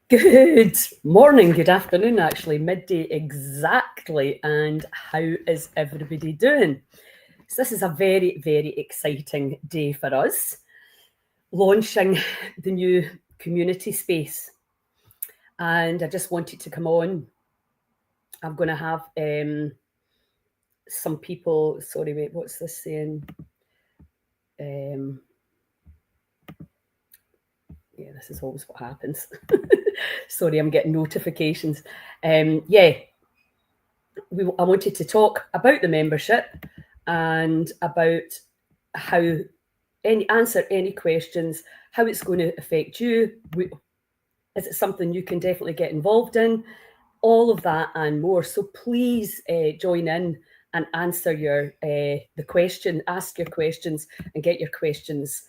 Good morning, good afternoon, actually, midday exactly. And how is everybody doing? So, this is a very, very exciting day for us, launching the new community space. And I just wanted to come on. I'm going to have some people. Sorry, wait, what's this saying? Yeah, this is always what happens. Sorry, I'm getting notifications. I wanted to talk about the membership and about how answer any questions, how it's going to affect you. Is it something you can definitely get involved in? All of that and more. So please join in and answer the question, ask your questions and get your questions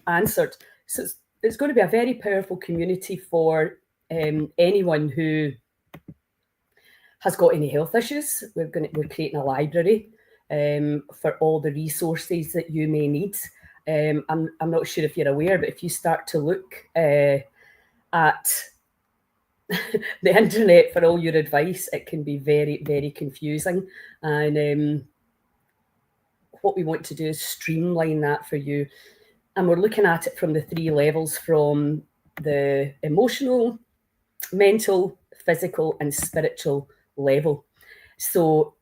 answered. So it's going to be a very powerful community for anyone who has got any health issues. We're creating a library for all the resources that you may need. I'm not sure if you're aware, but if you start to look at the internet for all your advice, it can be very, very confusing. And what we want to do is streamline that for you. And we're looking at it from the three levels, from the emotional, mental, physical, and spiritual level. So,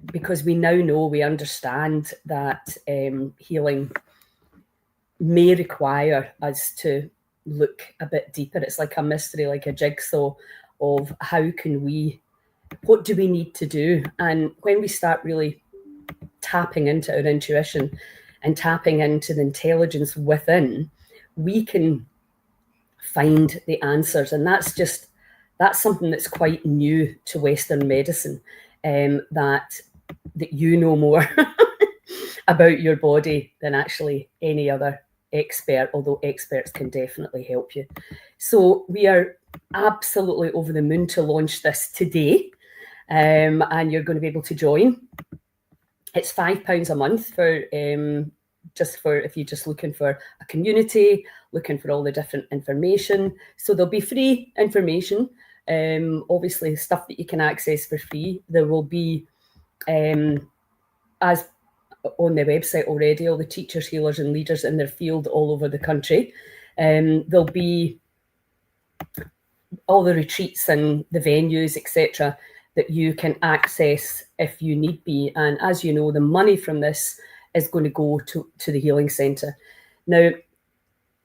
because we now know, we understand that healing may require us to look a bit deeper. It's like a mystery, like a jigsaw of what do we need to do? And when we start really tapping into our intuition and tapping into the intelligence within, we can find the answers. And that's something that's quite new to Western medicine, that you know more about your body than actually any other expert, although experts can definitely help you. So we are absolutely over the moon to launch this today, and you're going to be able to join. It's £5 a month for if you're just looking for a community, looking for all the different information. So there'll be free information, obviously stuff that you can access for free. There will be, as on their website already, all the teachers, healers and leaders in their field all over the country. There'll be all the retreats and the venues, etc., that you can access if you need be. And as you know, the money from this is going to go to the Healing Centre. Now,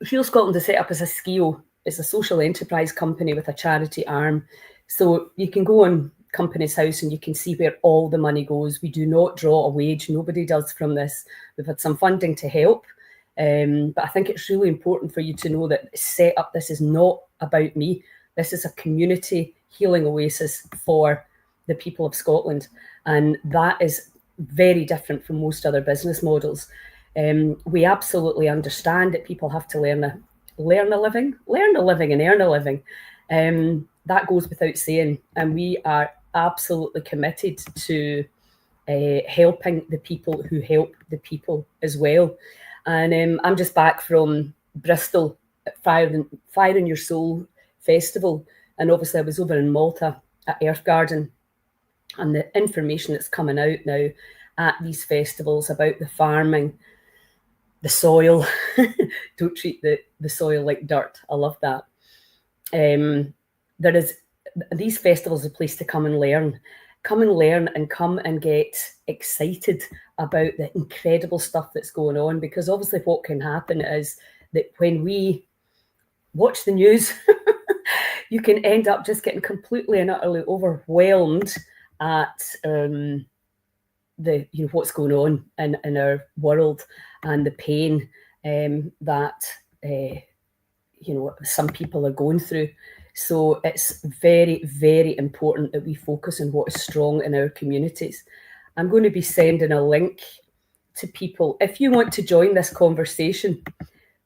Heal Scotland is set up as a SCIO. It's a social enterprise company with a charity arm. So you can go on Companies House and you can see where all the money goes. We do not draw a wage. Nobody does from this. We've had some funding to help. But I think it's really important for you to know that set up, this is not about me. This is a community healing oasis for the people of Scotland. And that is very different from most other business models. We absolutely understand that people have to learn a living and earn a living. That goes without saying. And we are absolutely committed to helping the people who help the people as well. And I'm just back from Bristol at Fire in Your Soul Festival. And obviously I was over in Malta at Earth Garden. And the information that's coming out now at these festivals about the farming, the soil, don't treat the soil like dirt. I love that. These festivals are a place to come and learn and come and get excited about the incredible stuff that's going on. Because obviously what can happen is that when we watch the news, you can end up just getting completely and utterly overwhelmed at what's going on in our world and the pain that some people are going through. So it's very, very important that we focus on what is strong in our communities. I'm going to be sending a link to people. If you want to join this conversation,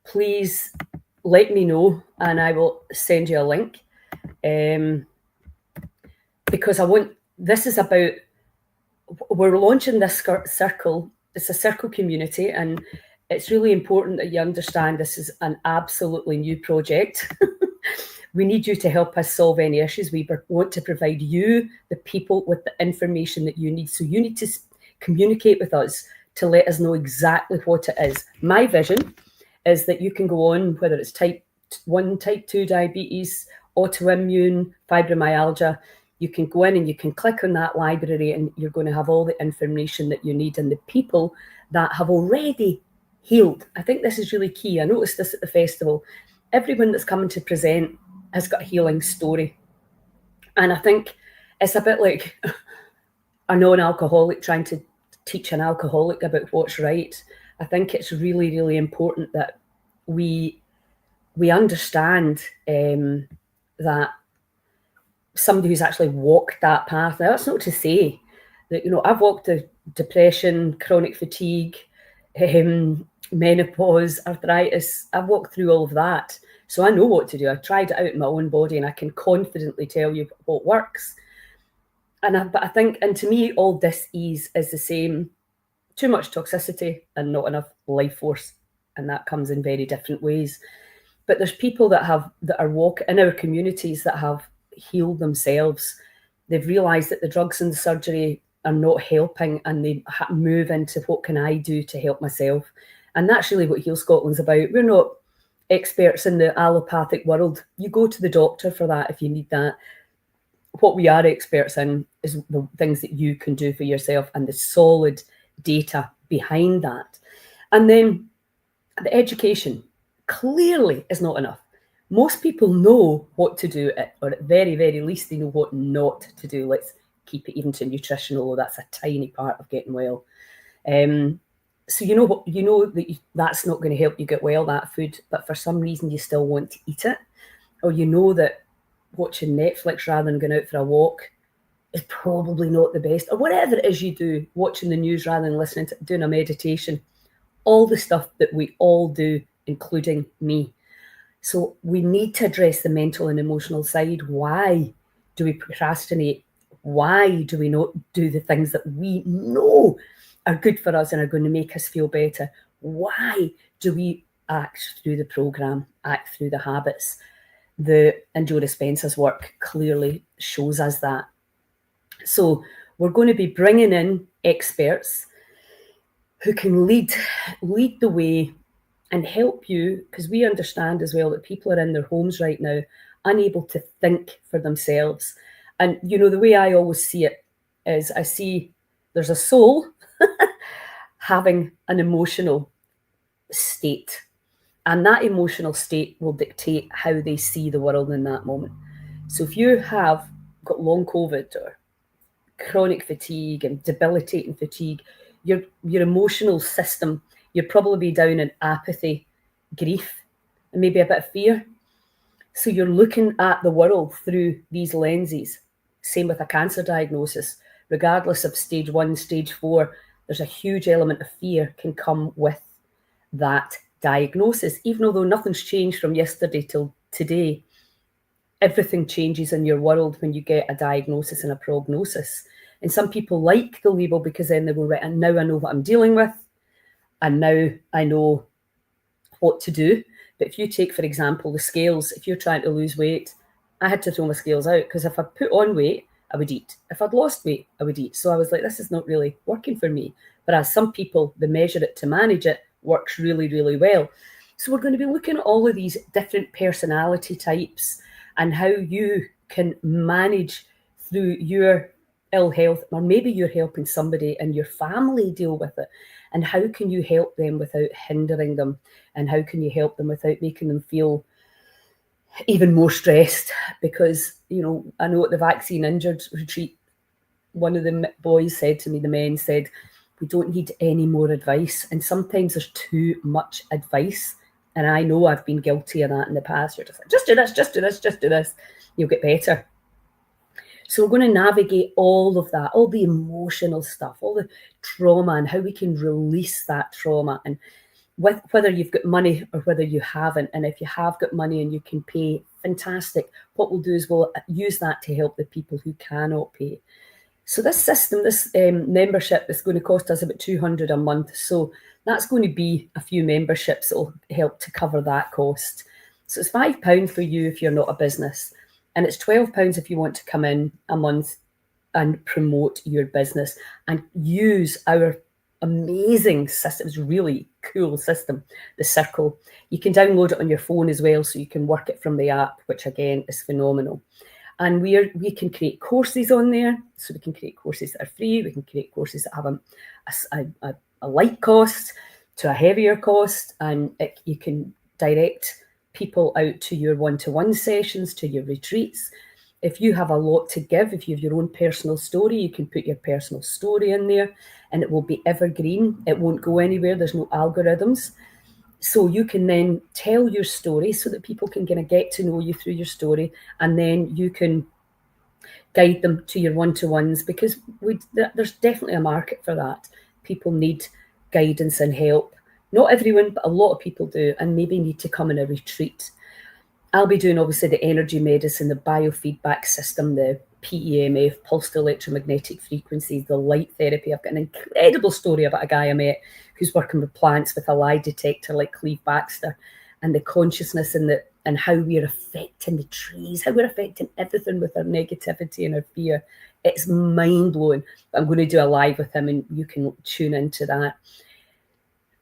please let me know and I will send you a link. Because we're launching this circle. It's a circle community, and it's really important that you understand this is an absolutely new project. We need you to help us solve any issues. We want to provide you, the people, with the information that you need. So you need to communicate with us to let us know exactly what it is. My vision is that you can go on, whether it's type 1, type 2 diabetes, autoimmune, fibromyalgia, you can go in and you can click on that library and you're going to have all the information that you need, and the people that have already healed. I think this is really key. I noticed this at the festival. Everyone that's coming to present has got a healing story. And I think it's a bit like a non-alcoholic trying to teach an alcoholic about what's right. I think it's really, really important that we understand that somebody who's actually walked that path. Now, that's not to say that, I've walked the depression, chronic fatigue, menopause, arthritis. I've walked through all of that. So I know what to do. I've tried it out in my own body and I can confidently tell you what works. But I think, and to me, all dis-ease is the same. Too much toxicity and not enough life force. And that comes in very different ways. But there's people that are walking in our communities that have healed themselves. They've realised that the drugs and the surgery are not helping, and they move into what can I do to help myself. And that's really what Heal Scotland's about. We're not experts in the allopathic world. You go to the doctor for that if you need that. What we are experts in is the things that you can do for yourself and the solid data behind that. And then the education clearly is not enough. Most people know what to do, or at very, very least, they know what not to do. Let's keep it even to nutrition, although that's a tiny part of getting well. So that's not going to help you get well, that food, but for some reason you still want to eat it, or that watching Netflix rather than going out for a walk is probably not the best, or whatever it is you do, watching the news rather than listening to doing a meditation, all the stuff that we all do, including me. So we need to address the mental and emotional side. Why do we procrastinate? Why do we not do the things that we know are good for us and are going to make us feel better? Why do we act through the program, act through the habits? And Joe Dispenza's work clearly shows us that. So we're going to be bringing in experts who can lead the way and help you, because we understand as well that people are in their homes right now, unable to think for themselves. And, the way I always see it is I see there's a soul having an emotional state. And that emotional state will dictate how they see the world in that moment. So if you have got long COVID or chronic fatigue and debilitating fatigue, your emotional system, you'll probably be down in apathy, grief, and maybe a bit of fear. So you're looking at the world through these lenses. Same with a cancer diagnosis. Regardless of stage 1, stage 4, there's a huge element of fear can come with that diagnosis. Even though nothing's changed from yesterday till today, everything changes in your world when you get a diagnosis and a prognosis. And some people like the label because then they go, right, and now I know what I'm dealing with, and now I know what to do. But if you take, for example, the scales, if you're trying to lose weight, I had to throw my scales out because if I put on weight, I would eat. If I'd lost weight, I would eat. So I was like, this is not really working for me. But as some people, they measure it to manage it, works really, really well. So we're going to be looking at all of these different personality types and how you can manage through your ill health, or maybe you're helping somebody in your family deal with it. And how can you help them without hindering them? And how can you help them without making them feel even more stressed? Because, I know at the Vaccine Injured retreat, one of the boys said to me, the men said, we don't need any more advice. And sometimes there's too much advice. And I know I've been guilty of that in the past. You're just like, just do this, just do this, just do this. You'll get better. So we're going to navigate all of that, all the emotional stuff, all the trauma, and how we can release that trauma. And whether you've got money or whether you haven't, and if you have got money and you can pay, fantastic. What we'll do is we'll use that to help the people who cannot pay. So this system, this membership is going to cost us about $200 a month. So that's going to be a few memberships that will help to cover that cost. So it's £5 for you if you're not a business, and it's £12 if you want to come in a month and promote your business and use our amazing system. It's a really cool system, the Circle. You can download it on your phone as well, so you can work it from the app, which again is phenomenal. And we can create courses on there. So we can create courses that are free. We can create courses that have a light cost to a heavier cost, and you can direct people out to your one-to-one sessions, to your retreats. If you have a lot to give, if you have your own personal story, you can put your personal story in there and it will be evergreen. It won't go anywhere. There's no algorithms. So you can then tell your story so that people can kind of get to know you through your story, and then you can guide them to your one-to-ones, because there's definitely a market for that. People need guidance and help. Not everyone, but a lot of people do, and maybe need to come in a retreat. I'll be doing obviously the energy medicine, the biofeedback system, the PEMF, pulsed electromagnetic frequencies, the light therapy. I've got an incredible story about a guy I met who's working with plants with a lie detector like Cleve Baxter, and the consciousness and how we're affecting the trees, how we're affecting everything with our negativity and our fear. It's mind-blowing. I'm going to do a live with him and you can tune into that.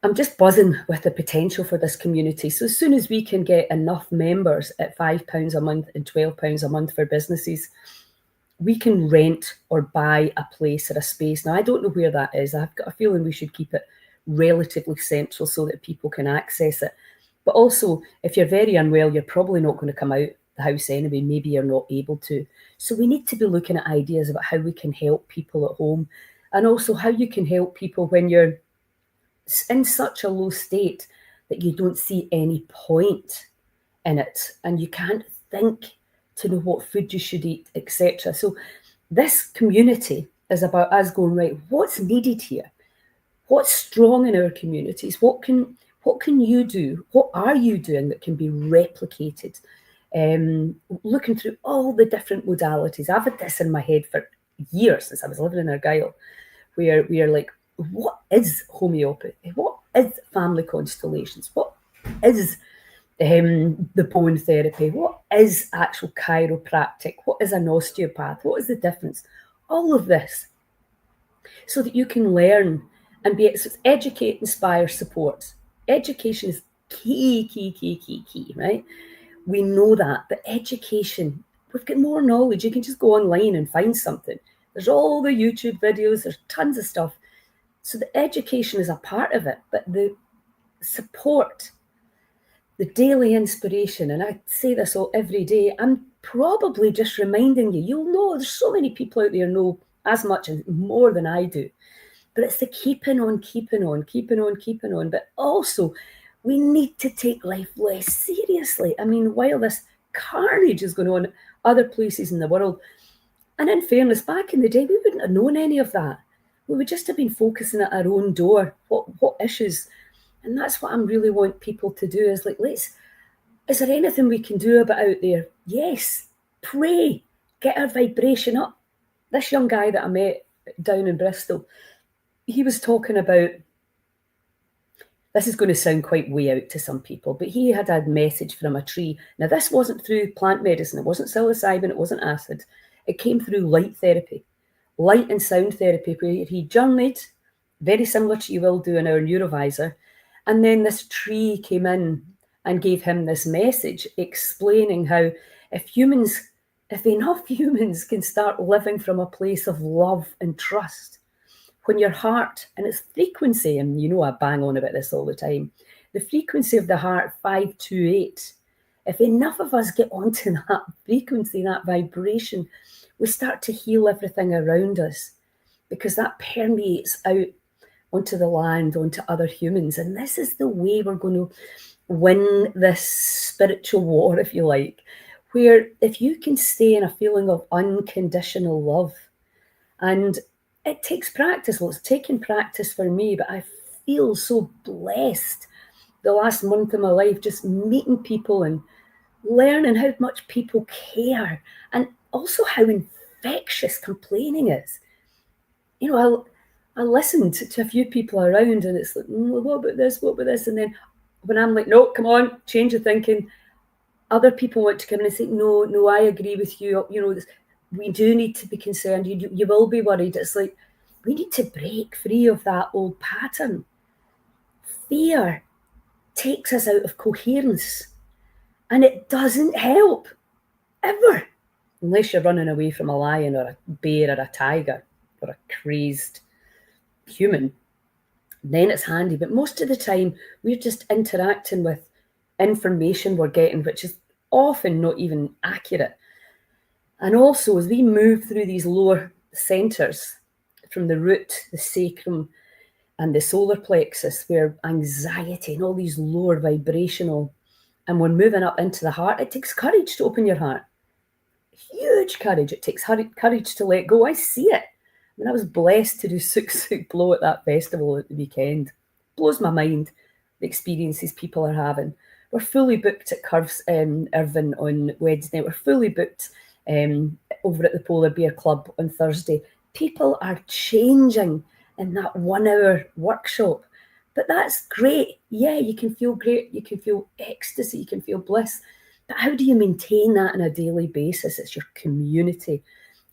I'm just buzzing with the potential for this community. So as soon as we can get enough members at £5 a month and £12 a month for businesses, we can rent or buy a place or a space. Now, I don't know where that is. I've got a feeling we should keep it relatively central so that people can access it. But also, if you're very unwell, you're probably not going to come out the house anyway. Maybe you're not able to. So we need to be looking at ideas about how we can help people at home, and also how you can help people when you're in such a low state that you don't see any point in it and you can't think to know what food you should eat, etc. So this community is about us going, right, what's needed here? What's strong in our communities? What can you do? What are you doing that can be replicated? Looking through all the different modalities. I've had this in my head for years since I was living in Argyll, where we are like, what is homeopathy? What is family constellations? What is the bone therapy? What is actual chiropractic? What is an osteopath? What is the difference? All of this, so that you can learn and so educate, inspire, support. Education is key, right? We know that, but education, we've got more knowledge. You can just go online and find something. There's all the YouTube videos, there's tons of stuff. So the education is a part of it, but the support, the daily inspiration, and I say this every day, I'm probably just reminding you, you'll know, there's so many people out there know as much and more than I do, but it's the keeping on. But also, we need to take life less seriously. I mean, while this carnage is going on other places in the world, and in fairness, back in the day, we wouldn't have known any of that. We would just have been focusing at our own door, what issues. And that's what I really want people to do, is like, is there anything we can do about out there? Yes, pray, get our vibration up. This young guy that I met down in Bristol, he was talking about, this is going to sound quite way out to some people, but he had a message from a tree. Now, this wasn't through plant medicine. It wasn't psilocybin. It wasn't acid. It came through light therapy, light and sound therapy, where he journeyed, very similar to you will do in our Neurovisor. And then this tree came in and gave him this message explaining how if enough humans can start living from a place of love and trust, when your heart, and its frequency, and you know I bang on about this all the time, the frequency of the heart, 528, if enough of us get onto that frequency, that vibration, we start to heal everything around us, because that permeates out onto the land, onto other humans. And this is the way we're going to win this spiritual war, if you like, where if you can stay in a feeling of unconditional love, and it takes practice. Well, it's taken practice for me, but I feel so blessed the last month of my life, just meeting people and learning how much people care, and also how infectious complaining is. You know, I listened to a few people around, and it's like, what about this? And then when I'm like, no, come on, change your thinking. other people want to come in and say, no, I agree with you. You know, we do need to be concerned. You will be worried. It's like, we need to break free of that old pattern. Fear takes us out of coherence, and it doesn't help, ever. Unless you're running away from a lion or a bear or a tiger or a crazed human, then it's handy. But most of the time, we're just interacting with information we're getting, which is often not even accurate. And also, as we move through these lower centres, from the root, the sacrum, and the solar plexus, where anxiety and all these lower vibrational, and we're moving up into the heart, it takes courage to open your heart. Huge courage. It takes courage to let go. I see it. I mean, I was blessed to do Suk Suk Blow at that festival at the weekend. Blows my mind, the experiences people are having. We're fully booked at Curves Irvine on Wednesday. We're fully booked over at the Polar Bear Club on Thursday. People are changing in that 1 hour workshop. But that's great. Yeah, you can feel great. You can feel ecstasy. You can feel bliss. But how do you maintain that on a daily basis? It's your community.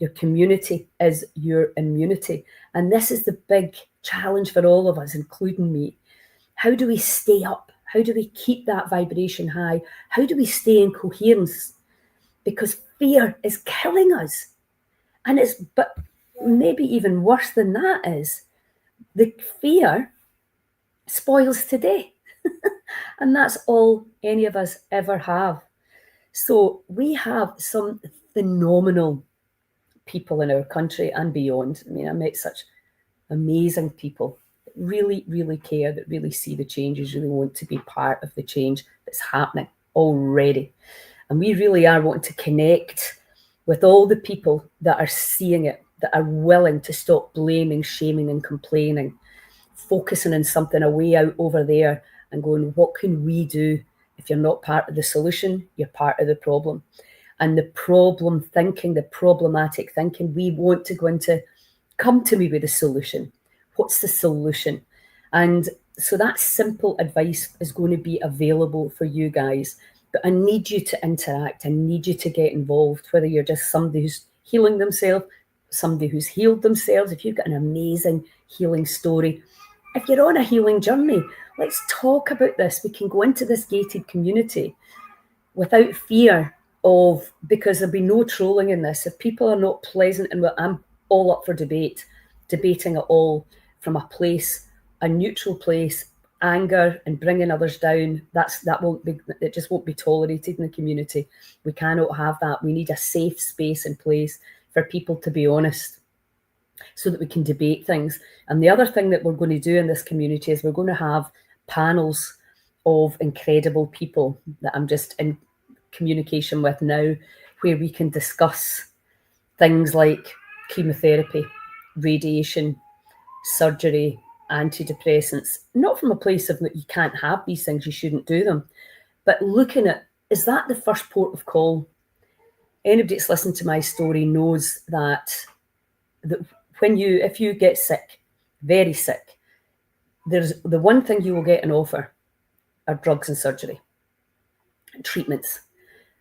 Your community is your immunity. And this is the big challenge for all of us, including me. How do we stay up? How do we keep that vibration high? How do we stay in coherence? Because fear is killing us. And but maybe even worse than that is the fear spoils today. And that's all any of us ever have. So we have some phenomenal people in our country and beyond. I mean, I met such amazing people that really, really care, that really see the changes, really want to be part of the change that's happening already. And we really are wanting to connect with all the people that are seeing it, that are willing to stop blaming, shaming, and complaining, focusing on something away out over there and going, what can we do? If you're not part of the solution, you're part of the problem. And the problem thinking, the problematic thinking, we want to go into, come to me with a solution. What's the solution? And so that simple advice is going to be available for you guys. But I need you to interact. I need you to get involved, whether you're just somebody who's healing themselves, somebody who's healed themselves. If you've got an amazing healing story, if you're on a healing journey, let's talk about this. We can go into this gated community without fear of, because there'll be no trolling in this. If people are not pleasant, and I'm all up for debating it all from a place, a neutral place, anger and bringing others down, it just won't be tolerated in the community. We cannot have that. We need a safe space in place for people to be honest, so that we can debate things. And the other thing that we're going to do in this community is we're going to have panels of incredible people that I'm just in communication with now, where we can discuss things like chemotherapy, radiation, surgery, antidepressants, not from a place of that you can't have these things, you shouldn't do them, but looking at, is that the first port of call? Anybody that's listened to my story knows that if you get sick, very sick, there's the one thing you will get an offer are drugs and surgery, treatments.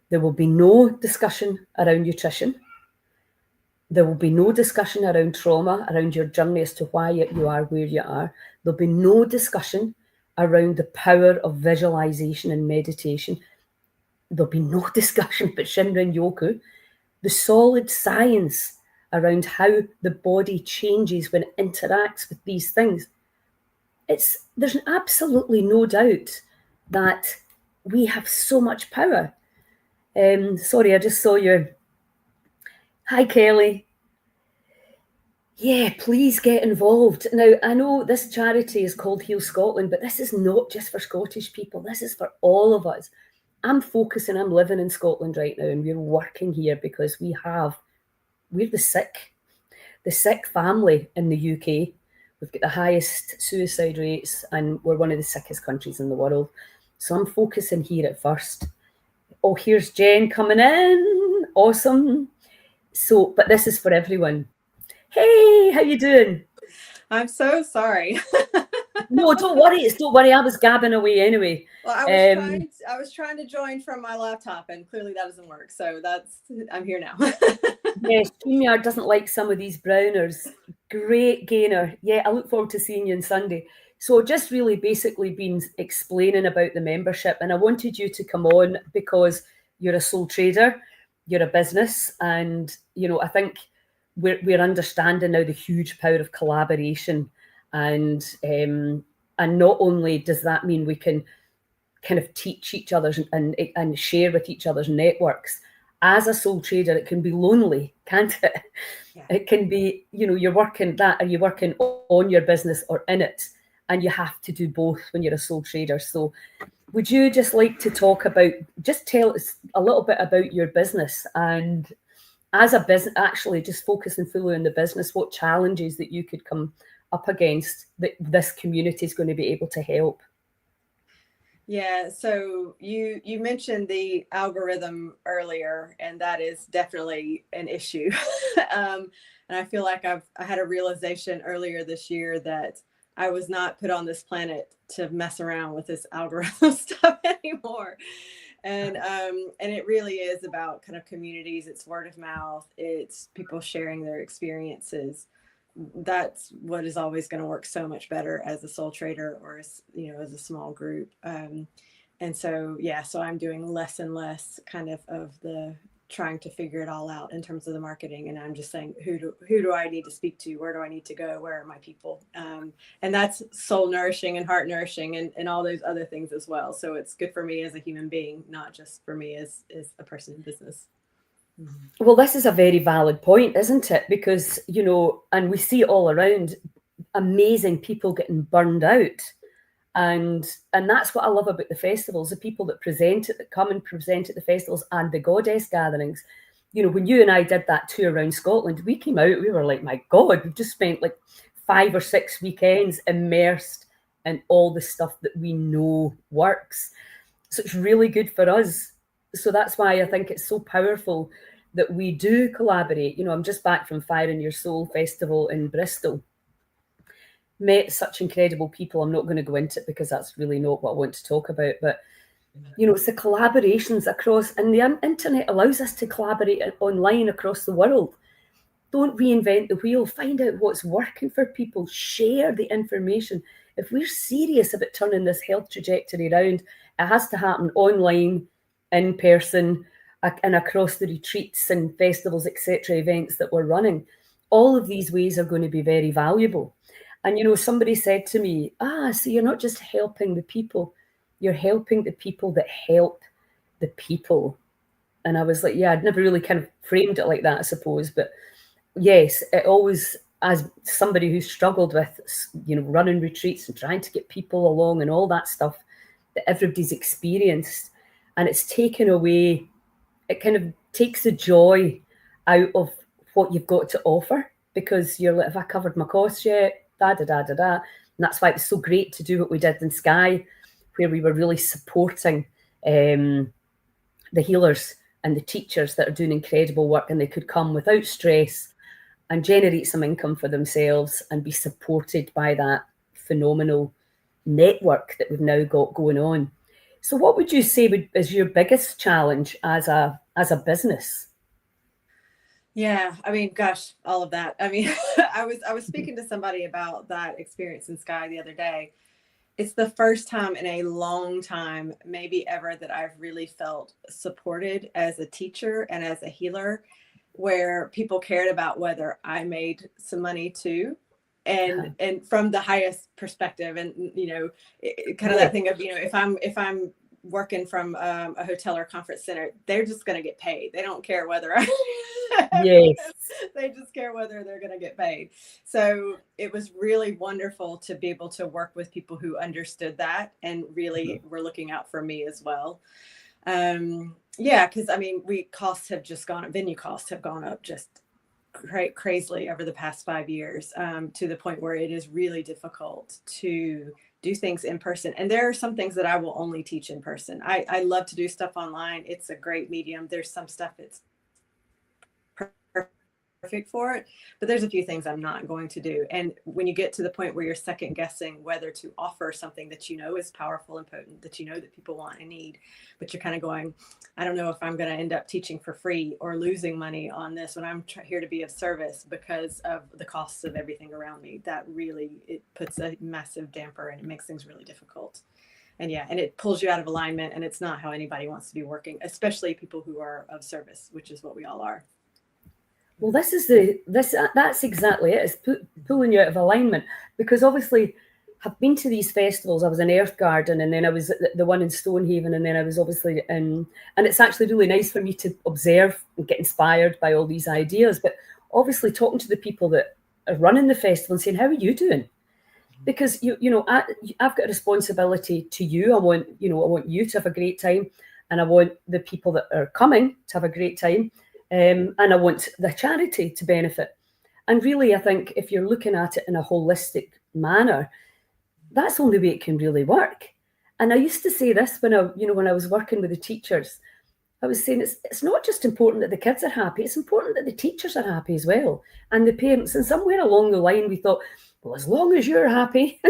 There will be no discussion around nutrition. There will be no discussion around trauma, around your journey as to why you are where you are. There'll be no discussion around the power of visualization and meditation. There'll be no discussion about Shinrin Yoku, the solid science around how the body changes when it interacts with these things. There's absolutely no doubt that we have so much power. Sorry, I just saw your... Hi, Kelly. Yeah, please get involved. Now, I know this charity is called Heal Scotland, but this is not just for Scottish people. This is for all of us. I'm living in Scotland right now, and we're working here because we're the sick family in the UK. We've got the highest suicide rates, and we're one of the sickest countries in the world. So I'm focusing here at first. Oh, here's Jen coming in. Awesome. So, but this is for everyone. Hey, how you doing? I'm so sorry. No, don't worry. Don't worry. I was gabbing away anyway. Well, I was trying to join from my laptop, and clearly that doesn't work. So I'm here now. Yes, StreamYard doesn't like some of these browners. Great gainer. Yeah, I look forward to seeing you on Sunday. So just really basically been explaining about the membership, and I wanted you to come on because you're a sole trader, you're a business, and I think we're understanding now the huge power of collaboration, and not only does that mean we can kind of teach each other's and share with each other's networks. As a sole trader, it can be lonely, can't it? Yeah. It can be, you're working that, are you working on your business or in it? And you have to do both when you're a sole trader. So would you just like to talk about, just tell us a little bit about your business, and as a business, actually just focusing fully on the business, what challenges that you could come up against that this community is going to be able to help? Yeah, so you mentioned the algorithm earlier, and that is definitely an issue. And I feel like I had a realization earlier this year that I was not put on this planet to mess around with this algorithm stuff anymore. And it really is about kind of communities. It's word of mouth. It's people sharing their experiences. That's what is always going to work so much better as a sole trader or as a small group. And so so I'm doing less and less kind of the trying to figure it all out in terms of the marketing, and I'm just saying who do I need to speak to, where do I need to go, where are my people, and that's soul nourishing and heart nourishing and all those other things as well. So it's good for me as a human being, not just for me as a person in business. Well, this is a very valid point, isn't it? Because, and we see it all around, amazing people getting burned out. And that's what I love about the festivals, the people that present it, that come and present at the festivals and the goddess gatherings. When you and I did that tour around Scotland, we came out, we were like, my God, we've just spent like 5 or 6 weekends immersed in all the stuff that we know works. So it's really good for us. So that's why I think it's so powerful that we do collaborate. I'm just back from Fire in Your Soul Festival in Bristol. Met such incredible people. I'm not going to go into it because that's really not what I want to talk about. But, it's the collaborations across, and the internet allows us to collaborate online across the world. Don't reinvent the wheel. Find out what's working for people. Share the information. If we're serious about turning this health trajectory around, it has to happen online, in person, and across the retreats and festivals, etc., events that we're running. All of these ways are going to be very valuable. And, somebody said to me, so you're not just helping the people, you're helping the people that help the people. And I was like, yeah, I'd never really kind of framed it like that, I suppose. But yes, it always, as somebody who struggled with, running retreats and trying to get people along and all that stuff that everybody's experienced, and it's taken away, it kind of takes the joy out of what you've got to offer, because you're like, have I covered my costs yet? And that's why it was so great to do what we did in Skye, where we were really supporting the healers and the teachers that are doing incredible work, and they could come without stress and generate some income for themselves and be supported by that phenomenal network that we've now got going on. So what would you say is your biggest challenge as a business? Yeah, I mean, gosh, all of that. I mean, I was speaking to somebody about that experience in Skye the other day. It's the first time in a long time, maybe ever, that I've really felt supported as a teacher and as a healer, where people cared about whether I made some money too. And from the highest perspective, and kind of that thing of, if I'm working from a hotel or conference center, they're just going to get paid. They don't care whether yes. They just care whether they're going to get paid. So it was really wonderful to be able to work with people who understood that and really were looking out for me as well. Because I mean, venue costs have gone up just crazily over the past 5 years, to the point where it is really difficult to do things in person. And there are some things that I will only teach in person. I love to do stuff online. It's a great medium. There's some stuff it's perfect perfect for it, but there's a few things I'm not going to do. And when you get to the point where you're second guessing whether to offer something that you know is powerful and potent, that you know that people want and need, but you're kind of going, I don't know if I'm going to end up teaching for free or losing money on this when I'm here to be of service because of the costs of everything around me. That really, it puts a massive damper and it makes things really difficult. And yeah, and it pulls you out of alignment, and it's not how anybody wants to be working, especially people who are of service, which is what we all are. Well, that's exactly it. It's pulling you out of alignment, because obviously I've been to these festivals. I was in Earth Garden, and then I was at the one in Stonehaven, and then I was obviously in, and it's actually really nice for me to observe and get inspired by all these ideas. But obviously talking to the people that are running the festival and saying, how are you doing? Because I've got a responsibility to you. I want you to have a great time, and I want the people that are coming to have a great time. And I want the charity to benefit. And really, I think if you're looking at it in a holistic manner, that's the only way it can really work. And I used to say this when I was working with the teachers. I was saying it's not just important that the kids are happy, it's important that the teachers are happy as well, and the parents. And somewhere along the line, we thought, well, as long as you're happy,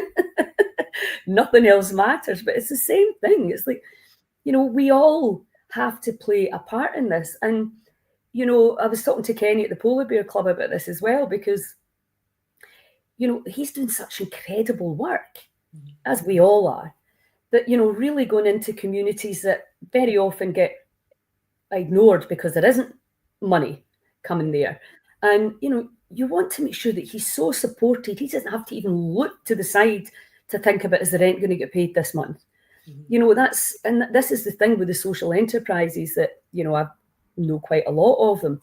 nothing else matters. But it's the same thing. It's like, we all have to play a part in this. And I was talking to Kenny at the Polar Bear Club about this as well, because, he's doing such incredible work, as we all are, that, really going into communities that very often get ignored because there isn't money coming there. And, you want to make sure that he's so supported, he doesn't have to even look to the side to think about, is the rent going to get paid this month? And this is the thing with the social enterprises that, I know quite a lot of them,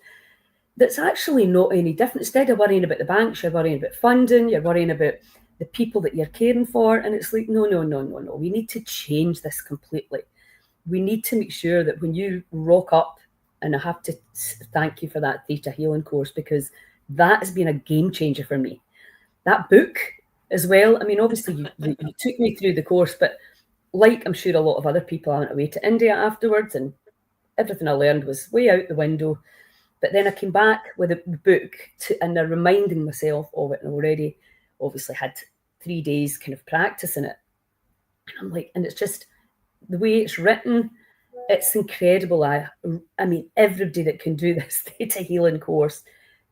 that's actually not any different. Instead of worrying about the banks, you're worrying about funding, you're worrying about the people that you're caring for. And it's like, no. We need to change this completely. We need to make sure that when you rock up, and I have to thank you for that Theta Healing course, because that has been a game changer for me. That book as well. I mean, obviously you took me through the course, but like I'm sure a lot of other people, I went away to India afterwards, and everything I learned was way out the window. But then I came back with a book and I'm reminding myself of it, and already obviously had 3 days kind of practicing it. And I'm like, and it's just the way it's written, it's incredible. I mean, everybody that can do this Theta Healing course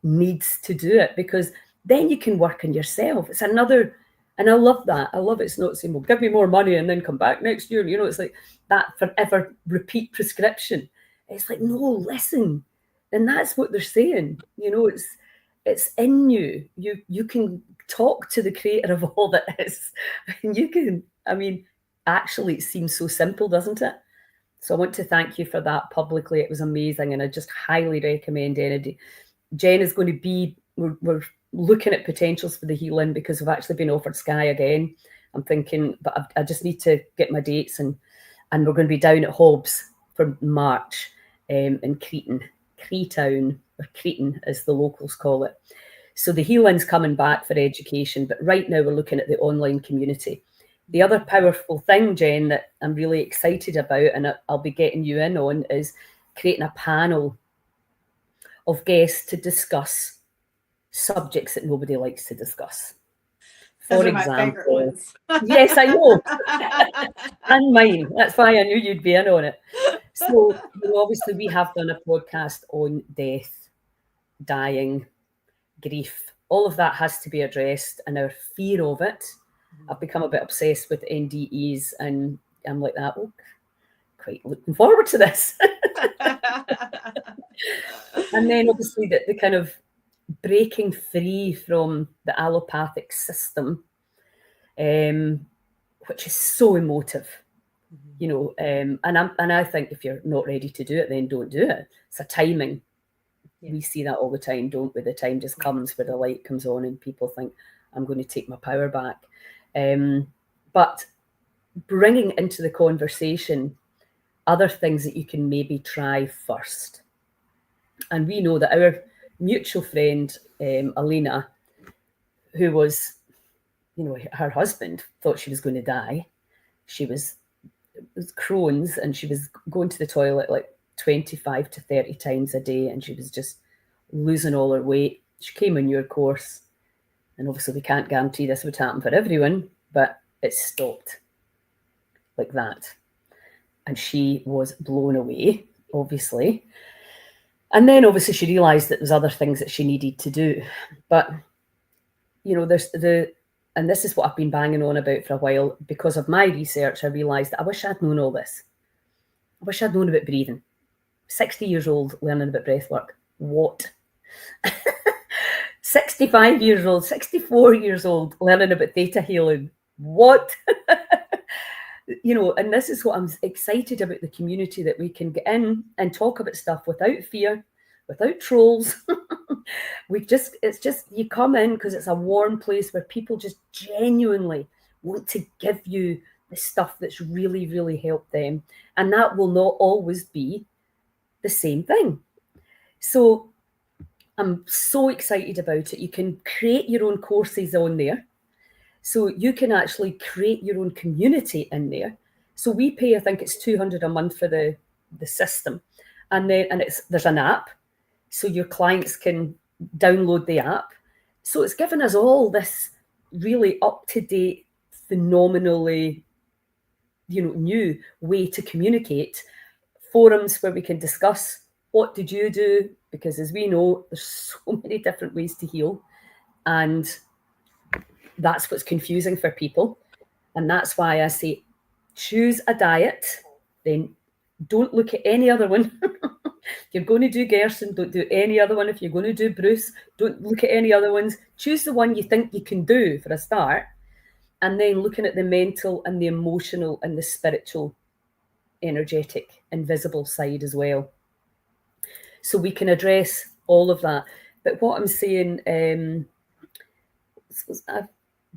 needs to do it, because then you can work on yourself. It's another, and I love that. I love it. It's not saying, well, give me more money and then come back next year. It's like that forever repeat prescription. It's like, no, listen. And that's what they're saying. It's in you. You can talk to the creator of all that is. And you can, actually, it seems so simple, doesn't it? So I want to thank you for that publicly. It was amazing. And I just highly recommend anybody. Jen is going to be, we're looking at potentials for the healing, because we've actually been offered Skye again. I'm thinking, but I just need to get my dates, and we're going to be down at Hobbs for March in Creetown, or Cretan as the locals call it. So the healing's coming back for education, but right now we're looking at the online community. The other powerful thing, Jen, that I'm really excited about, and I'll be getting you in on, is creating a panel of guests to discuss subjects that nobody likes to discuss. For example, yes, I know, and mine. That's why I knew you'd be in on it. So, obviously, we have done a podcast on death, dying, grief. All of that has to be addressed, and our fear of it. I've become a bit obsessed with NDEs, and I'm like that. Oh, quite looking forward to this. And then, obviously, the kind of breaking free from the allopathic system, which is so emotive, and I think if you're not ready to do it, then don't do it. It's a timing. Yeah. We see that all the time, don't we? The time just comes where the light comes on and people think, I'm going to take my power back. But bringing into the conversation other things that you can maybe try first. And we know that our mutual friend, Alina, who was, her husband thought she was going to die. It was Crohn's, and she was going to the toilet like 25 to 30 times a day, and she was just losing all her weight. She came on your course, and obviously we can't guarantee this would happen for everyone, but it stopped like that. And she was blown away, obviously. And then obviously she realised that there's other things that she needed to do. But, you know, and this is what I've been banging on about for a while. Because of my research, I realised that I wish I'd known all this. I wish I'd known about breathing. 60 years old learning about breath work. What? 65 years old, 64 years old learning about theta healing. What? You know, and this is what I'm excited about, the community, that we can get in and talk about stuff without fear, without trolls. It's just you come in because it's a warm place where people just genuinely want to give you the stuff that's really, really helped them. And that will not always be the same thing. So I'm so excited about it. You can create your own courses on there. So you can actually create your own community in there. So we pay, I think it's $200 a month for the system. And there's an app. So your clients can download the app. So it's given us all this really up-to-date, phenomenally, new way to communicate. Forums where we can discuss, what did you do? Because as we know, there's so many different ways to heal. And that's what's confusing for people. And that's why I say, choose a diet, then don't look at any other one. If you're going to do Gerson, don't do any other one. If you're going to do Bruce, don't look at any other ones. Choose the one you think you can do for a start. And then looking at the mental and the emotional and the spiritual, energetic, invisible side as well. So we can address all of that. But what I'm saying, I've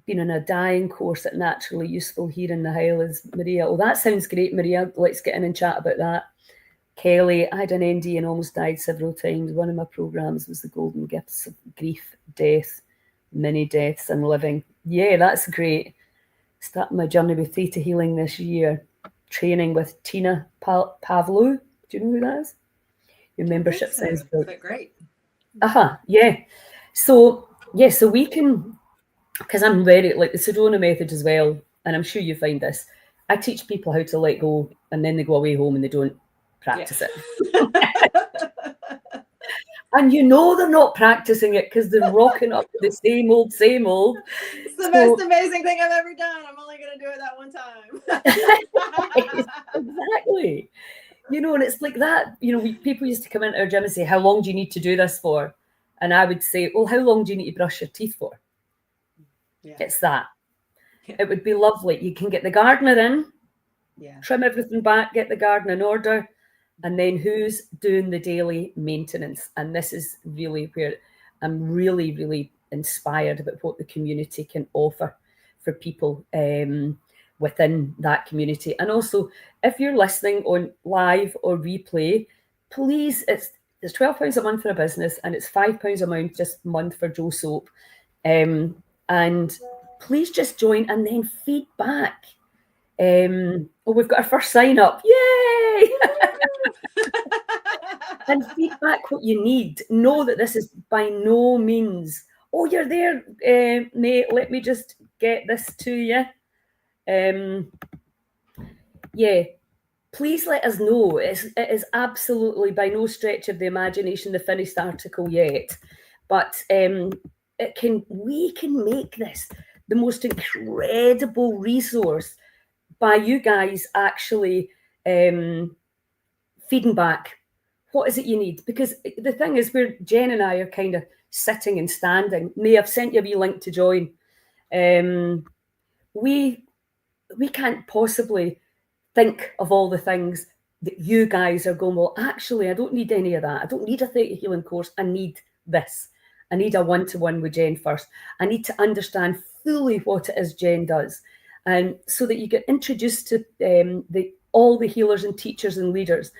been in a dying course at Naturally Useful here in the Highlands. Maria, oh, that sounds great, Maria. Let's get in and chat about that. Kelly, I had an ND and almost died several times. One of my programs was the Golden Gifts of Grief, Death, Mini Deaths and Living. Yeah, that's great. Starting my journey with theta healing this year. Training with Tina Pavlou. Do you know who that is? Your membership sounds great. Yeah. So we can, because I'm very, like the Sedona method as well, and I'm sure you find this, I teach people how to let go, and then they go away home and they don't practice it. And they're not practicing it because they're rocking up the same old. It's the most amazing thing I've ever done. I'm only going to do it that one time. Exactly. And it's like that. People used to come into our gym and say, how long do you need to do this for? And I would say, well, how long do you need to brush your teeth for? Yeah. It's that. Yeah. It would be lovely. You can get the gardener in, trim everything back, get the garden in order, and then who's doing the daily maintenance? And this is really where I'm really, really inspired about what the community can offer for people within that community. And also, if you're listening on live or replay, please, it's £12 a month for a business, and it's £5 a month for Joe Soap. And please just join and then feedback. We've got our first sign up. Yay! And feedback what you need. Know that this is by no means, oh, you're there, mate, let me just get this to you. Please let us know. It is absolutely by no stretch of the imagination the finished article yet. But we can make this the most incredible resource by you guys actually feeding back. What is it you need? Because the thing is, where Jen and I are kind of sitting and standing, May, I've sent you a wee link to join. We can't possibly think of all the things that you guys are going, well, actually, I don't need any of that. I don't need a theta healing course. I need this. I need a one-to-one with Jen first. I need to understand fully what it is Jen does. And so that you get introduced to all the healers and teachers and leaders.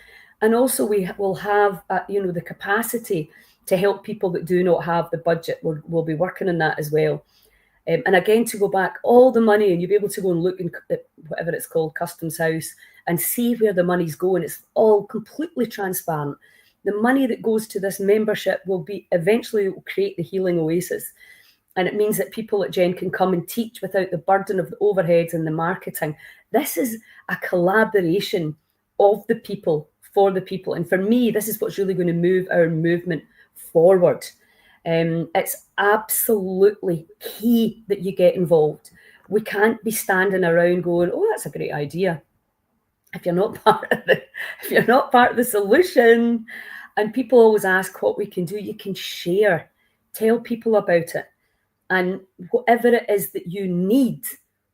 And also we will have, the capacity to help people that do not have the budget. We'll be working on that as well. And again, to go back, all the money, and you'll be able to go and look at whatever it's called, Customs House, and see where the money's going. It's all completely transparent. the money that goes to this membership will be eventually will create the Healing Oasis. And it means that people at Jen can come and teach without the burden of the overheads and the marketing. This is a collaboration of the people for the people. And for me, this is what's really going to move our movement forward. It's absolutely key that you get involved. We can't be standing around going, oh, that's a great idea. If you're not part of the solution. And people always ask what we can do. You can share, tell people about it. And whatever it is that you need,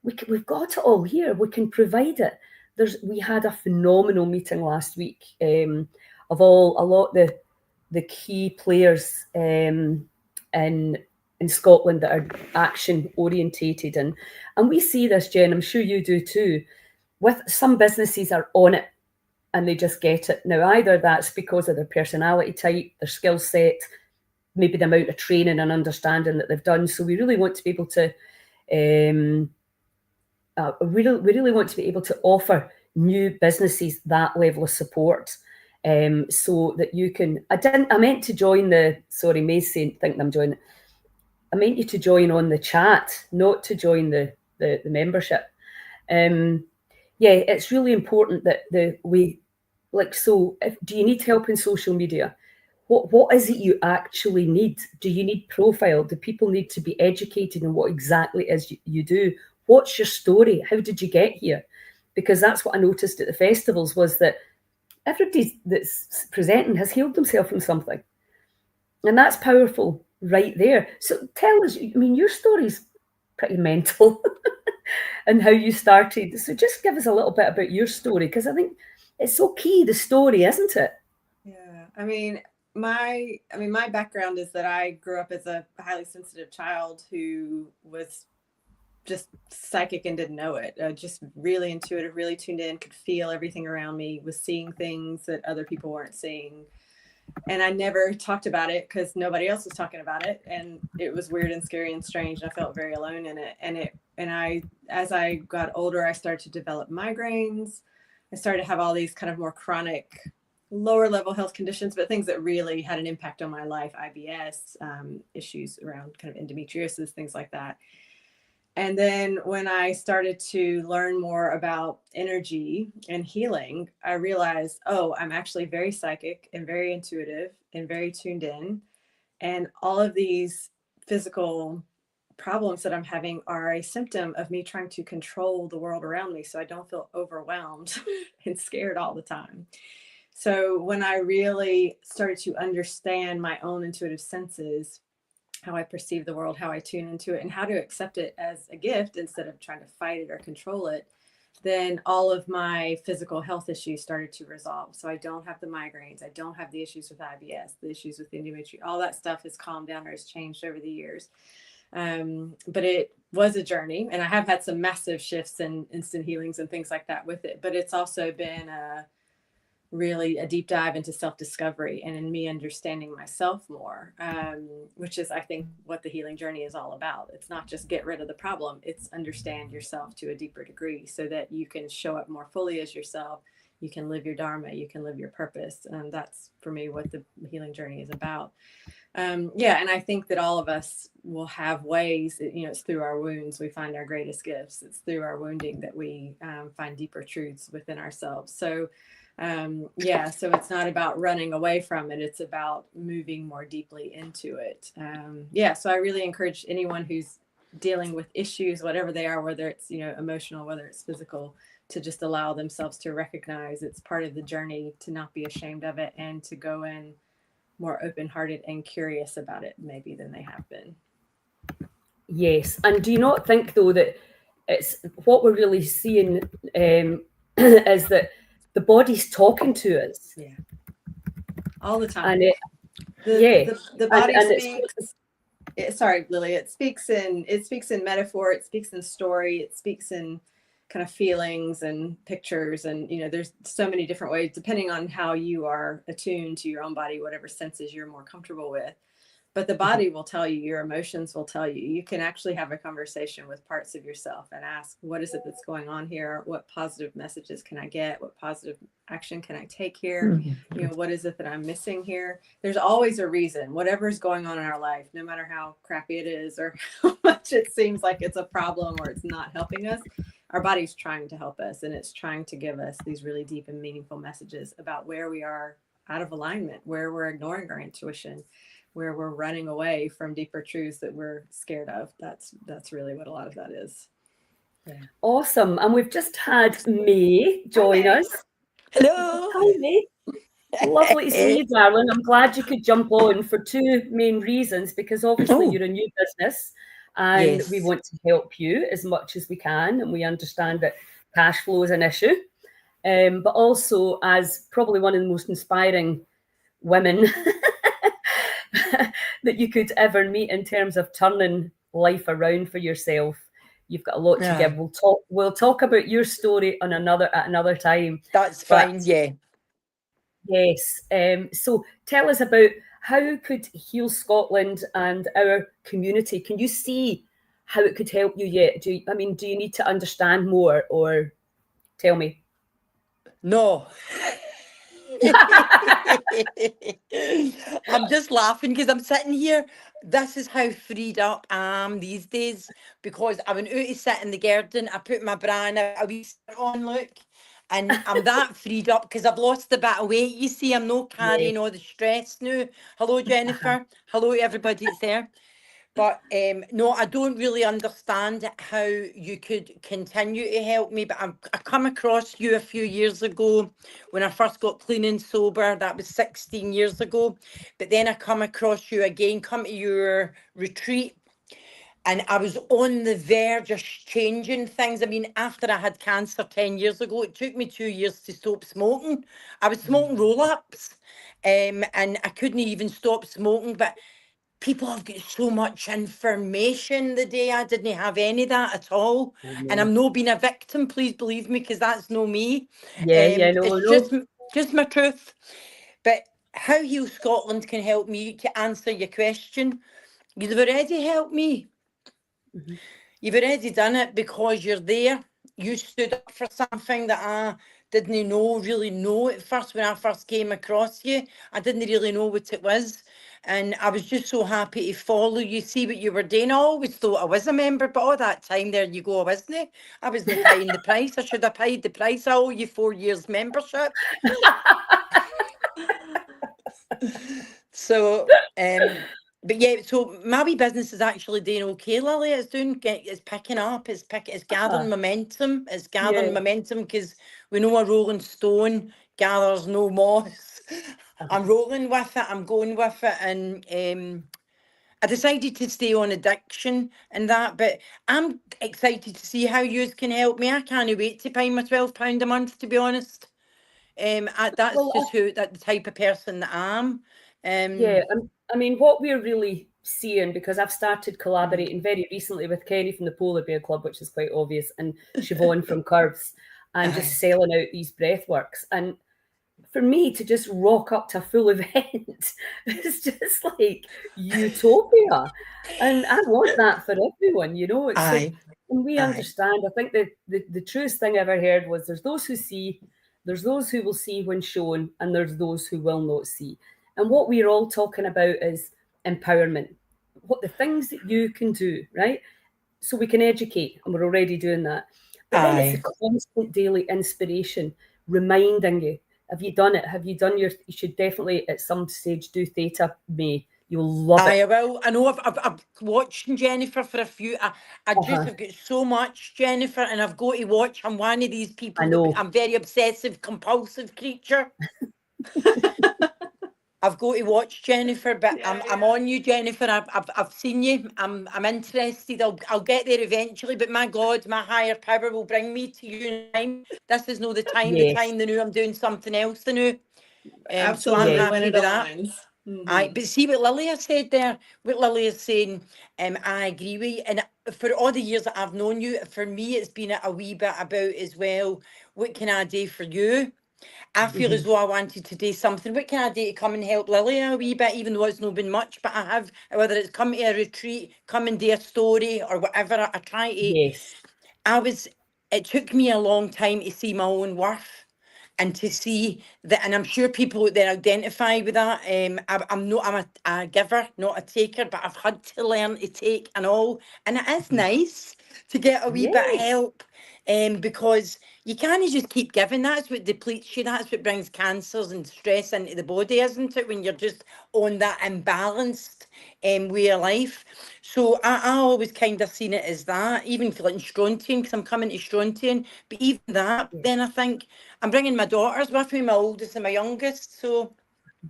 we've got it all here. We can provide it. We had a phenomenal meeting last week of a lot the key players in Scotland that are action orientated, and we see this, Jen. I'm sure you do too. With some businesses are on it and they just get it. Now, either that's because of their personality type, their skill set, maybe the amount of training and understanding that they've done. So we really want to be able to, we really want to be able to offer new businesses that level of support, so that you can. I meant to join the. Sorry, May's saying think I'm joining. I meant you to join on the chat, not to join the membership. Yeah, it's really important that So, do you need help in social media? What is it you actually need? Do you need profile? Do people need to be educated in what exactly it is you do? What's your story? How did you get here? Because that's what I noticed at the festivals, was that everybody that's presenting has healed themselves from something. And that's powerful right there. So tell us, I mean, your story's pretty mental and how you started. So just give us a little bit about your story, because I think it's so key, the story, isn't it? Yeah. I mean, my background is that I grew up as a highly sensitive child who was just psychic and didn't know it. Just really intuitive, really tuned in, could feel everything around me, was seeing things that other people weren't seeing. And I never talked about it because nobody else was talking about it. And it was weird and scary and strange. And I felt very alone in it. As I got older, I started to develop migraines. I started to have all these kind of more chronic, lower level health conditions, but things that really had an impact on my life, IBS, issues around kind of endometriosis, things like that. And then when I started to learn more about energy and healing, I realized, oh, I'm actually very psychic and very intuitive and very tuned in. And all of these physical problems that I'm having are a symptom of me trying to control the world around me so I don't feel overwhelmed and scared all the time. So when I really started to understand my own intuitive senses, how I perceive the world, how I tune into it, and how to accept it as a gift instead of trying to fight it or control it, then all of my physical health issues started to resolve. So I don't have the migraines. I don't have the issues with IBS, the issues with endometriosis. All that stuff has calmed down or has changed over the years. But it was a journey, and I have had some massive shifts and instant healings and things like that with it. But it's also been really a deep dive into self-discovery and in me understanding myself more, which is, I think, what the healing journey is all about. It's not just get rid of the problem, it's understand yourself to a deeper degree so that you can show up more fully as yourself. You can live your dharma, you can live your purpose. And that's, for me, what the healing journey is about. Yeah, and I think that all of us will have ways, it's through our wounds we find our greatest gifts. It's through our wounding that we find deeper truths within ourselves. So so it's not about running away from it. It's about moving more deeply into it. So I really encourage anyone who's dealing with issues, whatever they are, whether it's, emotional, whether it's physical, to just allow themselves to recognize it's part of the journey, to not be ashamed of it, and to go in more open-hearted and curious about it maybe than they have been. Yes. And do you not think, though, that it's what we're really seeing is that the body's talking to us? Yeah. All the time. And the body speaks. Sorry, Lily. It speaks in metaphor. It speaks in story. It speaks in kind of feelings and pictures. And, there's so many different ways, depending on how you are attuned to your own body, whatever senses you're more comfortable with. but the body will tell you, your emotions will tell you. You can actually have a conversation with parts of yourself and ask, what is it that's going on here? What positive messages can I get? What positive action can I take here? You know, what is it that I'm missing here? There's always a reason. Whatever's going on in our life, no matter how crappy it is or how much it seems like it's a problem or it's not helping us, our body's trying to help us, and it's trying to give us these really deep and meaningful messages about where we are out of alignment, where we're ignoring our intuition, where we're running away from deeper truths that we're scared of. That's really what a lot of that is. Yeah. Awesome. And we've just had May join us. Hello. Hi, May. Lovely to see you, darling. I'm glad you could jump on for two main reasons, because obviously you're a new business and we want to help you as much as we can. And we understand that cash flow is an issue. But also, as probably one of the most inspiring women that you could ever meet in terms of turning life around for yourself. You've got a lot to give. We'll talk about your story at another time. That's fine, yeah. Yes. So tell us about how could Heal Scotland and our community, can you see how it could help you yet? Do you need to understand more, or tell me? No. I'm just laughing because I'm sitting here. This is how freed up I am these days, because I went out to sit in the garden. I put my bra and a wee skirt on, look, and I'm that freed up because I've lost a bit of weight. You see, I'm not carrying all the stress now. Hello, Jennifer. Hello, everybody that's there. But no, I don't really understand how you could continue to help me. But I come across you a few years ago when I first got clean and sober. That was 16 years ago. But then I come across you again, come to your retreat. And I was on the verge of changing things. I mean, after I had cancer 10 years ago, it took me 2 years to stop smoking. I was smoking roll-ups and I couldn't even stop smoking. But people have got so much information the day I didn't have any of that at all. And I'm not being a victim, please believe me, because that's no me. It's just my truth. But how Heal Scotland can help me to answer your question, you've already helped me. Mm-hmm. You've already done it because you're there. You stood up for something that I didn't really know at first. When I first came across you, I didn't really know what it was. And I was just so happy to follow you, see what you were doing. I always thought I was a member, but all that time, there you go, I wasn't. I wasn't paying the price. I should have paid the price. I owe you 4 years membership. So, but yeah, so my wee business is actually doing okay, Lily. It's picking up. It's gathering momentum. It's gathering momentum because we know a rolling stone gathers no moss. I'm rolling with it. I'm going with it, and I decided to stay on addiction and that. But I'm excited to see how you can help me. I can't wait to pay my £12 a month. To be honest, that's the type of person that I am. I mean, what we're really seeing, because I've started collaborating very recently with Kenny from the Polar Bear Club, which is quite obvious, and Siobhan from Curves, and just selling out these breathworks. And for me to just rock up to a full event is just like utopia. And I want that for everyone, you know. It's like, and we understand. I think the truest thing I ever heard was there's those who see, there's those who will see when shown, and there's those who will not see. And what we're all talking about is empowerment, what the things that you can do, right? So we can educate, and we're already doing that. But then it's a constant daily inspiration, reminding you, have you done it? Have you done you should definitely at some stage do theta, May. You'll love it. I will. I know I've watched Jennifer for a few. I just have got so much, Jennifer, and I've got to watch. I'm one of these people. I know. I'm very obsessive, compulsive creature. I've got to watch, Jennifer, but I'm on you, Jennifer. I've seen you. I'm interested. I'll get there eventually. But my God, my higher power will bring me to you. This is no the time. The time they know I'm doing something else. They know. Absolutely, so I'm when happy it with aligns. But see what Lily has said there. What Lily is saying, I agree with you. And for all the years that I've known you, for me, it's been a wee bit about as well. What can I do for you? I feel as though I wanted to do something. What can I do to come and help Lily a wee bit, even though it's not been much, but I have, whether it's come to a retreat, come and do a story or whatever, I try to, Yes. it took me a long time to see my own worth and to see that, and I'm sure people out there identify with that. I'm a giver, not a taker, but I've had to learn to take and all. And it is nice to get a wee bit of Yes. help, because you can't just keep giving. That's what depletes you. That's what brings cancers and stress into the body, isn't it? When you're just on that imbalanced way of life. So I always kind of seen it as that, even for like strontium, because I'm coming to strontium. But even that, Yeah. then I think I'm bringing my daughters with me, my oldest and my youngest. So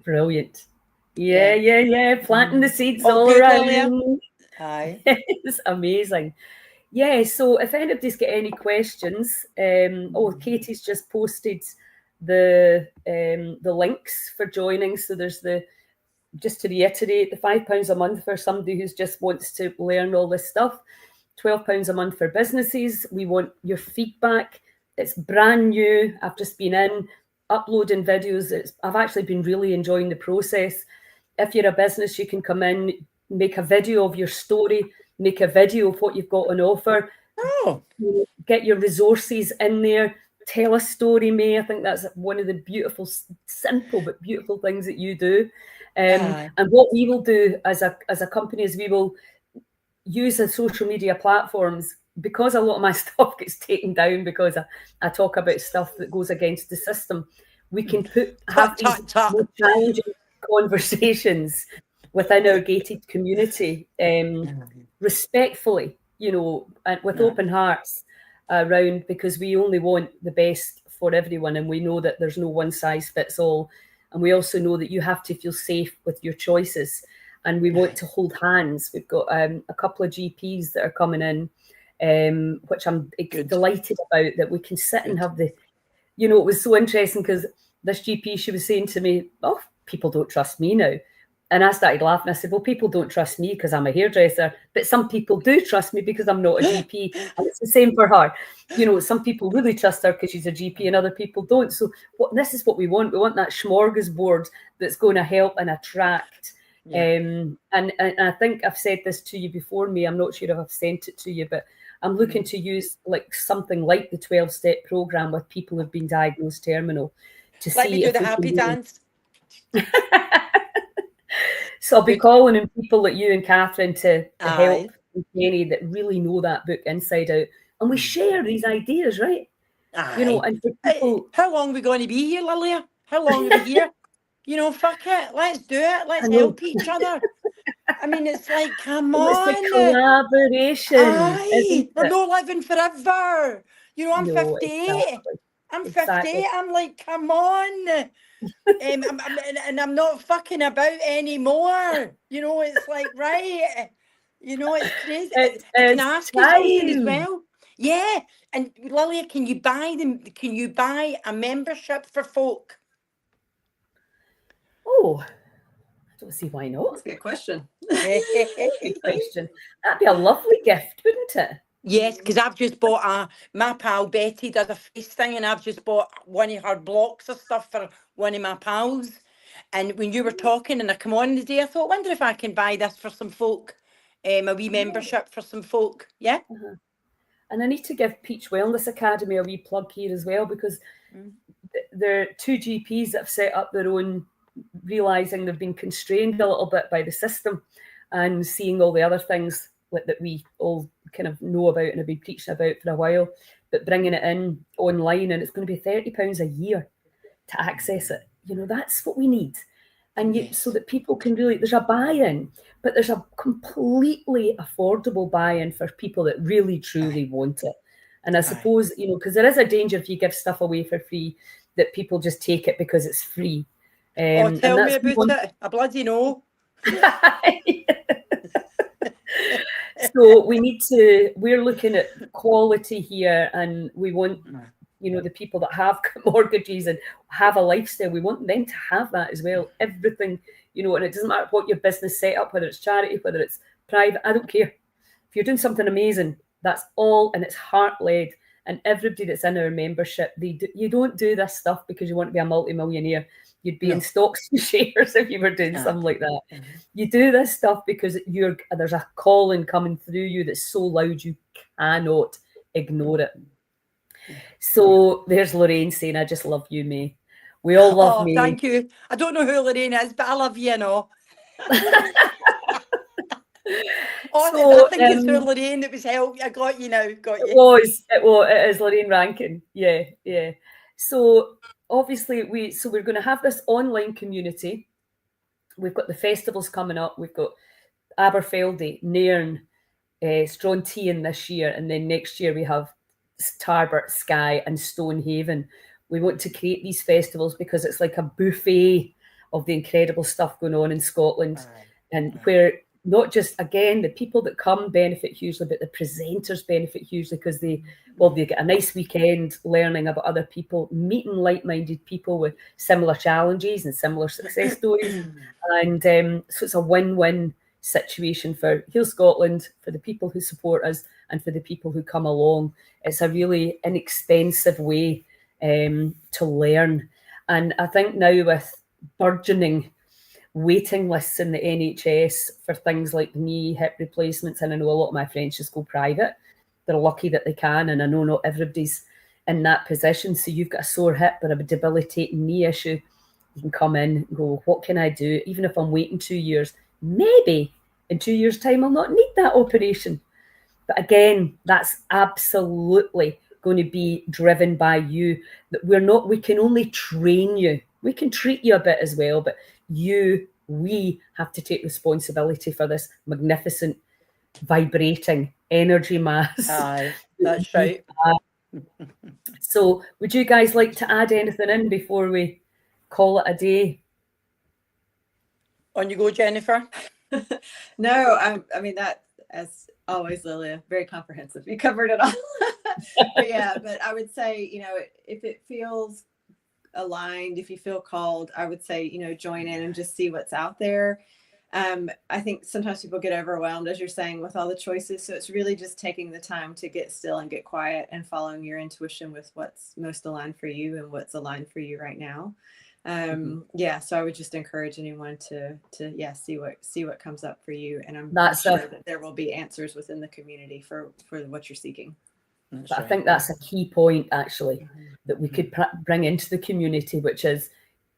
Brilliant. Yeah. Planting the seeds all good, around. Lilia. Aye. It's amazing. Yeah, so if anybody's got any questions, Katie's just posted the links for joining. So there's just to reiterate, the £5 a month for somebody who just wants to learn all this stuff, £12 a month for businesses. We want your feedback. It's brand new. I've just been in uploading videos. I've actually been really enjoying the process. If you're a business, you can come in, make a video of your story, make a video of what you've got on offer. Oh. Get your resources in there. Tell a story, May. I think that's one of the beautiful, simple but beautiful things that you do. And what we will do as a company is we will use the social media platforms, because a lot of my stuff gets taken down because I talk about stuff that goes against the system. We can have these more challenging conversations within our gated community, respectfully, and with open hearts around, because we only want the best for everyone, and we know that there's no one size fits all, and we also know that you have to feel safe with your choices, and we want to hold hands. We've got a couple of GPs that are coming in, which I'm delighted about, that we can sit and have it was so interesting because this GP, she was saying to me, oh, people don't trust me now. And I started laughing. I said, well, people don't trust me because I'm a hairdresser, but some people do trust me because I'm not a GP. And it's the same for her. Some people really trust her because she's a GP and other people don't. So this is what we want. We want that smorgasbord that's going to help and attract. And I think I've said this to you before, May. I'm not sure if I've sent it to you, but I'm looking to use something like the 12-step program with people who've been diagnosed terminal to Let see me do if the we happy can dance. So I'll be calling in people like you and Catherine to help Jenny that really know that book inside out, and we share these ideas, right? And for people, how long are we going to be here, Lilia? How long are we here? Fuck it. Let's do it. Let's help each other. I mean, it's like, come on. It's the collaboration. We're not living forever. I'm 58. Exactly. I'm 58. I'm like, come on. And I'm not fucking about anymore. It's like, right. It's crazy. I can ask you something as well. Yeah. And Lilia, can you buy a membership for folk? Oh, I don't see why not. That's a good question. Good question. That'd be a lovely gift, wouldn't it? Yes, because I've just bought my pal Betty does a face thing, and I've just bought one of her blocks of stuff for one of my pals. And when you were talking and I come on the day, I thought, wonder if I can buy this for some folk, a wee membership for some folk. Yeah. And I need to give Peach Wellness Academy a wee plug here as well, because there are two GPs that have set up their own, realising they've been constrained a little bit by the system and seeing all the other things that we all kind of know about and have been preaching about for a while, but bringing it in online, and it's going to be £30 a year to access it. That's what we need. And so that people can really, there's a buy-in, but there's a completely affordable buy-in for people that really, truly want it. And I suppose, because there is a danger if you give stuff away for free, that people just take it because it's free. Tell me about it. I bloody know. So we're looking at quality here, and we want, the people that have mortgages and have a lifestyle, we want them to have that as well. Everything, and it doesn't matter what your business set up, whether it's charity, whether it's private, I don't care. If you're doing something amazing, that's all, and it's heart-led, and everybody that's in our membership, you don't do this stuff because you want to be a multi-millionaire. You'd be in stocks and shares if you were doing something like that. You do this stuff because there's a calling coming through you that's so loud you cannot ignore it. So there's Lorraine saying, I just love you, May. We all love May. Thank you. I don't know who Lorraine is, but I love you, I think it's through Lorraine that was helped. I got you now. Got you. It is Lorraine Rankin. Yeah. So obviously we're going to have this online community. We've got the festivals coming up. We've got Aberfeldy, Nairn, Strontian this year, and then next year we have Tarbert, Skye, and Stonehaven. We want to create these festivals because it's like a buffet of the incredible stuff going on in Scotland, and where not just, again, the people that come benefit hugely, but the presenters benefit hugely because they get a nice weekend learning about other people, meeting like-minded people with similar challenges and similar success stories. And so it's a win-win situation for Heal Scotland, for the people who support us, and for the people who come along. It's a really inexpensive way to learn. And I think now with burgeoning waiting lists in the NHS for things like knee, hip replacements, and I know a lot of my friends just go private. They're lucky that they can, and I know not everybody's in that position. So you've got a sore hip or a debilitating knee issue, you can come in and go, what can I do? Even if I'm waiting 2 years, maybe in 2 years' time I'll not need that operation. But again, that's absolutely going to be driven by you. That we can only train you. We can treat you a bit as well, but we have to take responsibility for this magnificent, vibrating energy mass. Aye, that's right. So would you guys like to add anything in before we call it a day? On you go, Jennifer. No, I mean, that, as always, Lilia, very comprehensive. You covered it all. But I would say, if it feels aligned, if you feel called, I would say, join in and just see what's out there. I think sometimes people get overwhelmed, as you're saying, with all the choices. So it's really just taking the time to get still and get quiet and following your intuition with what's most aligned for you and what's aligned for you right now. So I would just encourage anyone to see what comes up for you, and I'm sure that there will be answers within the community for what you're seeking. But I think that's a key point, actually, that we could bring into the community, which is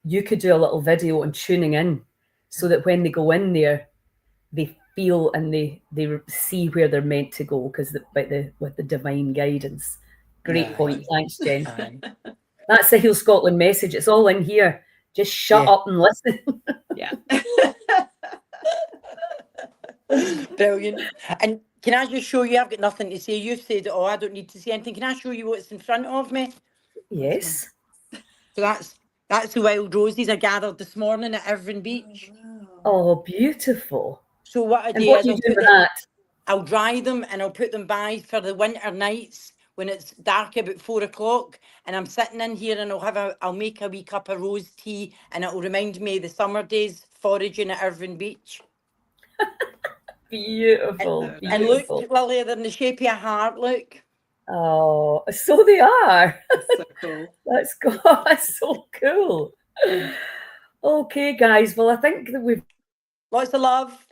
you could do a little video on tuning in so that when they go in there, they feel and they see where they're meant to go with the divine guidance. Great point. Thanks, Jen. That's the Heal Scotland message. It's all in here. Just shut up and listen. Yeah. Brilliant. And can I just show you? I've got nothing to say. You've said it all. I don't need to say anything. Can I show you what's in front of me? Yes. So that's the wild roses I gathered this morning at Irvine Beach. Oh, beautiful. So what I do is I'll dry them and I'll put them by for the winter nights when it's dark about 4 o'clock, and I'm sitting in here and I'll make a wee cup of rose tea, and it'll remind me of the summer days foraging at Irvine Beach. Beautiful. And look, Lily, they're in the shape of a heart, look. Oh, so they are. That's so cool. That's so cool. Okay, guys. Well, I think that we've... Lots of love.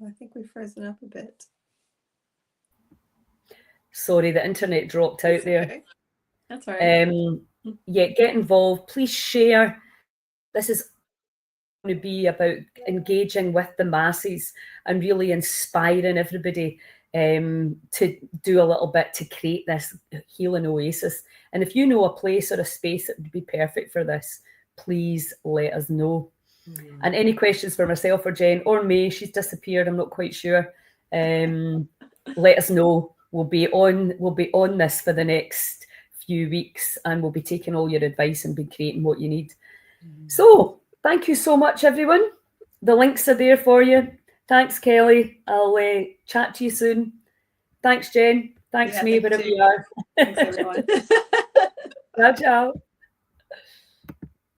I think we've frozen up a bit. Sorry, the internet dropped out there. Okay. That's all right. Get involved. Please share. This is going to be about engaging with the masses and really inspiring everybody to do a little bit to create this healing oasis. And if you know a place or a space that would be perfect for this, please let us know. And any questions for myself or Jen or May, she's disappeared, I'm not quite sure. Let us know. We'll be on this for the next few weeks, and we'll be taking all your advice and be creating what you need. So thank you so much, everyone. The links are there for you. Thanks, Kelly. I'll chat to you soon. Thanks, Jen. Thanks, May, wherever you are. Thanks, everyone. Ciao, ciao.